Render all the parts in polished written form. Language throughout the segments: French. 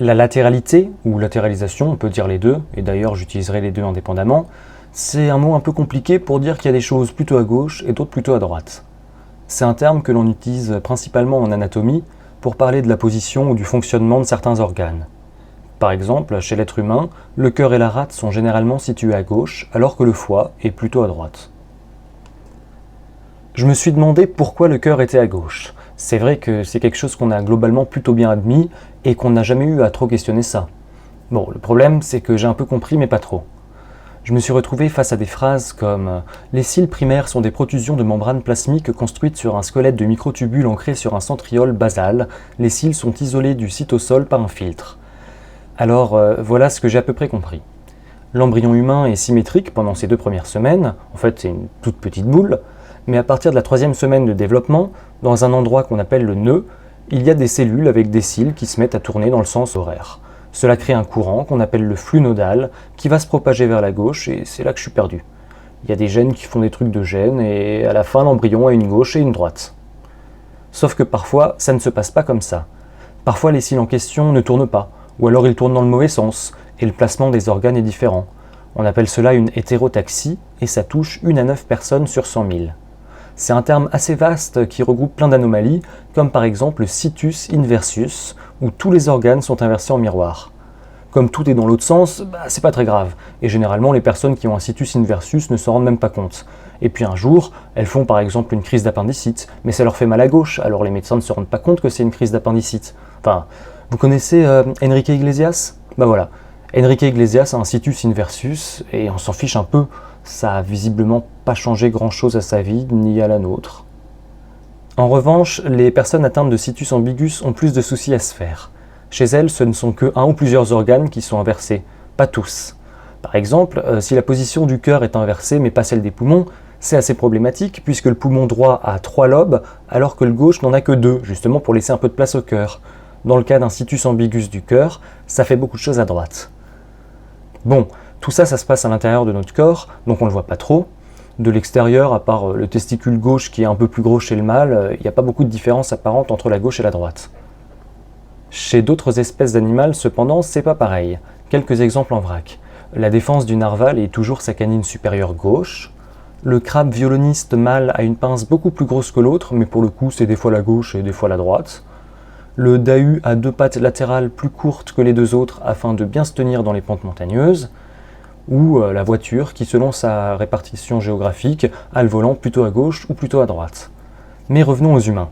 La latéralité, ou latéralisation, on peut dire les deux, et d'ailleurs j'utiliserai les deux indépendamment, c'est un mot un peu compliqué pour dire qu'il y a des choses plutôt à gauche et d'autres plutôt à droite. C'est un terme que l'on utilise principalement en anatomie pour parler de la position ou du fonctionnement de certains organes. Par exemple, chez l'être humain, le cœur et la rate sont généralement situés à gauche, alors que le foie est plutôt à droite. Je me suis demandé pourquoi le cœur était à gauche. C'est vrai que c'est quelque chose qu'on a globalement plutôt bien admis et qu'on n'a jamais eu à trop questionner ça. Bon, le problème c'est que j'ai un peu compris mais pas trop. Je me suis retrouvé face à des phrases comme « Les cils primaires sont des protrusions de membranes plasmiques construites sur un squelette de microtubules ancrés sur un centriole basal. Les cils sont isolés du cytosol par un filtre. » Alors voilà ce que j'ai à peu près compris. L'embryon humain est symétrique pendant ses 2 premières semaines, en fait c'est une toute petite boule, mais à partir de la 3e semaine de développement, dans un endroit qu'on appelle le nœud, il y a des cellules avec des cils qui se mettent à tourner dans le sens horaire. Cela crée un courant qu'on appelle le flux nodal qui va se propager vers la gauche et c'est là que je suis perdu. Il y a des gènes qui font des trucs de gènes et à la fin l'embryon a une gauche et une droite. Sauf que parfois ça ne se passe pas comme ça. Parfois les cils en question ne tournent pas, ou alors ils tournent dans le mauvais sens et le placement des organes est différent. On appelle cela une hétérotaxie et ça touche 1 à 9 personnes sur 100 000. C'est un terme assez vaste qui regroupe plein d'anomalies, comme par exemple le situs inversus, où tous les organes sont inversés en miroir. Comme tout est dans l'autre sens, c'est pas très grave, et généralement les personnes qui ont un situs inversus ne s'en rendent même pas compte. Et puis un jour, elles font par exemple une crise d'appendicite, mais ça leur fait mal à gauche, alors les médecins ne se rendent pas compte que c'est une crise d'appendicite. Enfin, vous connaissez Enrique Iglesias ? Voilà, Enrique Iglesias a un situs inversus, et on s'en fiche un peu. Ça a visiblement pas changé grand-chose à sa vie, ni à la nôtre. En revanche, les personnes atteintes de situs ambigus ont plus de soucis à se faire. Chez elles, ce ne sont que 1 ou plusieurs organes qui sont inversés, pas tous. Par exemple, si la position du cœur est inversée mais pas celle des poumons, c'est assez problématique puisque le poumon droit a 3 lobes alors que le gauche n'en a que 2, justement pour laisser un peu de place au cœur. Dans le cas d'un situs ambigus du cœur, ça fait beaucoup de choses à droite. Bon, tout ça, ça se passe à l'intérieur de notre corps, donc on ne le voit pas trop. De l'extérieur, à part le testicule gauche qui est un peu plus gros chez le mâle, il n'y a pas beaucoup de différence apparente entre la gauche et la droite. Chez d'autres espèces d'animaux, cependant, c'est pas pareil. Quelques exemples en vrac. La défense du narval est toujours sa canine supérieure gauche. Le crabe violoniste mâle a une pince beaucoup plus grosse que l'autre, mais pour le coup, c'est des fois la gauche et des fois la droite. Le dahu a 2 pattes latérales plus courtes que les 2 autres afin de bien se tenir dans les pentes montagneuses. Ou la voiture qui, selon sa répartition géographique, a le volant plutôt à gauche ou plutôt à droite. Mais revenons aux humains.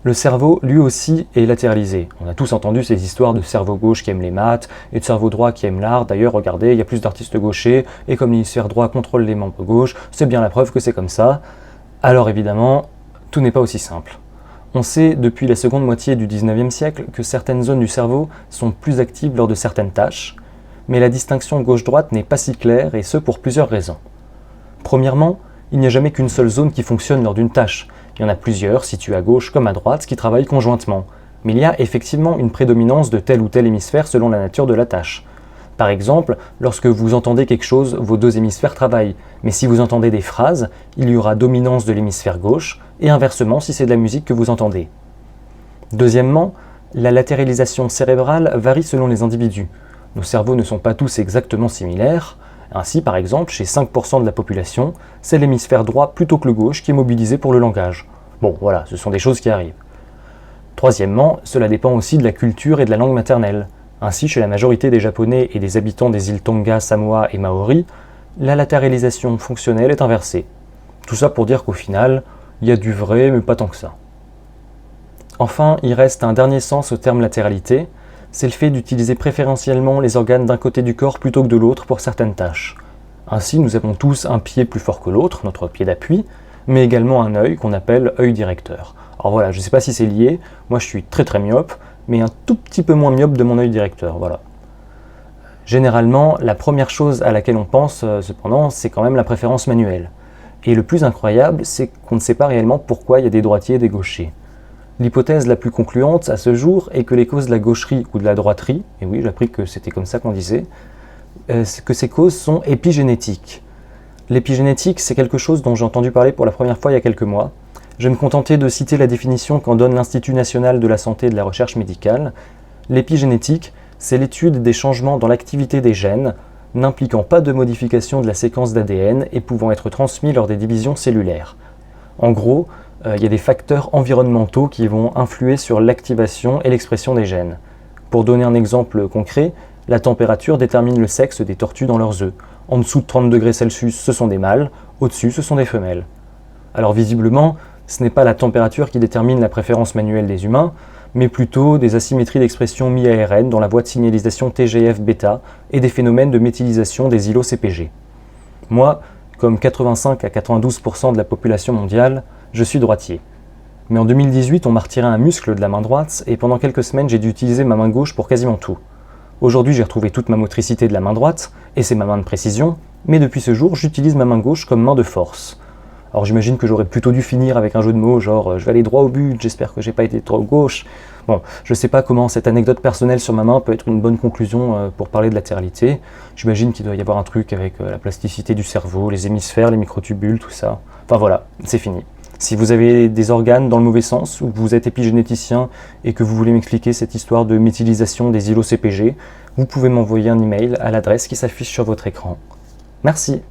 Le cerveau, lui aussi, est latéralisé. On a tous entendu ces histoires de cerveau gauche qui aime les maths et de cerveau droit qui aime l'art. D'ailleurs, regardez, il y a plus d'artistes gauchers, et comme l'hémisphère droit contrôle les membres gauches, c'est bien la preuve que c'est comme ça. Alors évidemment, tout n'est pas aussi simple. On sait depuis la seconde moitié du 19e siècle que certaines zones du cerveau sont plus actives lors de certaines tâches, mais la distinction gauche-droite n'est pas si claire, et ce pour plusieurs raisons. Premièrement, il n'y a jamais qu'une seule zone qui fonctionne lors d'une tâche. Il y en a plusieurs, situées à gauche comme à droite, qui travaillent conjointement. Mais il y a effectivement une prédominance de tel ou tel hémisphère selon la nature de la tâche. Par exemple, lorsque vous entendez quelque chose, vos 2 hémisphères travaillent. Mais si vous entendez des phrases, il y aura dominance de l'hémisphère gauche, et inversement si c'est de la musique que vous entendez. Deuxièmement, la latéralisation cérébrale varie selon les individus. Nos cerveaux ne sont pas tous exactement similaires. Ainsi, par exemple, chez 5% de la population, c'est l'hémisphère droit plutôt que le gauche qui est mobilisé pour le langage. Bon, voilà, ce sont des choses qui arrivent. Troisièmement, cela dépend aussi de la culture et de la langue maternelle. Ainsi, chez la majorité des Japonais et des habitants des îles Tonga, Samoa et Maori, la latéralisation fonctionnelle est inversée. Tout ça pour dire qu'au final, il y a du vrai, mais pas tant que ça. Enfin, il reste un dernier sens au terme latéralité, c'est le fait d'utiliser préférentiellement les organes d'un côté du corps plutôt que de l'autre pour certaines tâches. Ainsi, nous avons tous un pied plus fort que l'autre, notre pied d'appui, mais également un œil qu'on appelle œil directeur. Alors voilà, je ne sais pas si c'est lié, moi je suis très myope, mais un tout petit peu moins myope de mon œil directeur, voilà. Généralement, la première chose à laquelle on pense, cependant, c'est quand même la préférence manuelle. Et le plus incroyable, c'est qu'on ne sait pas réellement pourquoi il y a des droitiers et des gauchers. L'hypothèse la plus concluante à ce jour est que les causes de la gaucherie ou de la droiterie, et oui j'ai appris que c'était comme ça qu'on disait, que ces causes sont épigénétiques. L'épigénétique, c'est quelque chose dont j'ai entendu parler pour la première fois il y a quelques mois. Je vais me contenter de citer la définition qu'en donne l'Institut national de la santé et de la recherche médicale. L'épigénétique, c'est l'étude des changements dans l'activité des gènes, n'impliquant pas de modification de la séquence d'ADN et pouvant être transmis lors des divisions cellulaires. En gros, il y a des facteurs environnementaux qui vont influer sur l'activation et l'expression des gènes. Pour donner un exemple concret, la température détermine le sexe des tortues dans leurs œufs. En dessous de 30 degrés Celsius, ce sont des mâles, au-dessus, ce sont des femelles. Alors visiblement, ce n'est pas la température qui détermine la préférence manuelle des humains, mais plutôt des asymétries d'expression mi-ARN dans la voie de signalisation TGF-bêta et des phénomènes de méthylisation des îlots CpG. Moi, comme 85 à 92% de la population mondiale, je suis droitier. Mais en 2018, on m'a retiré un muscle de la main droite et pendant quelques semaines, j'ai dû utiliser ma main gauche pour quasiment tout. Aujourd'hui, j'ai retrouvé toute ma motricité de la main droite, et c'est ma main de précision, mais depuis ce jour, j'utilise ma main gauche comme main de force. Alors j'imagine que j'aurais plutôt dû finir avec un jeu de mots, genre je vais aller droit au but, j'espère que j'ai pas été trop gauche. Bon, je sais pas comment cette anecdote personnelle sur ma main peut être une bonne conclusion pour parler de latéralité. J'imagine qu'il doit y avoir un truc avec la plasticité du cerveau, les hémisphères, les microtubules, tout ça. Enfin voilà, c'est fini. Si vous avez des organes dans le mauvais sens, ou que vous êtes épigénéticien et que vous voulez m'expliquer cette histoire de méthylisation des îlots CpG, vous pouvez m'envoyer un email à l'adresse qui s'affiche sur votre écran. Merci.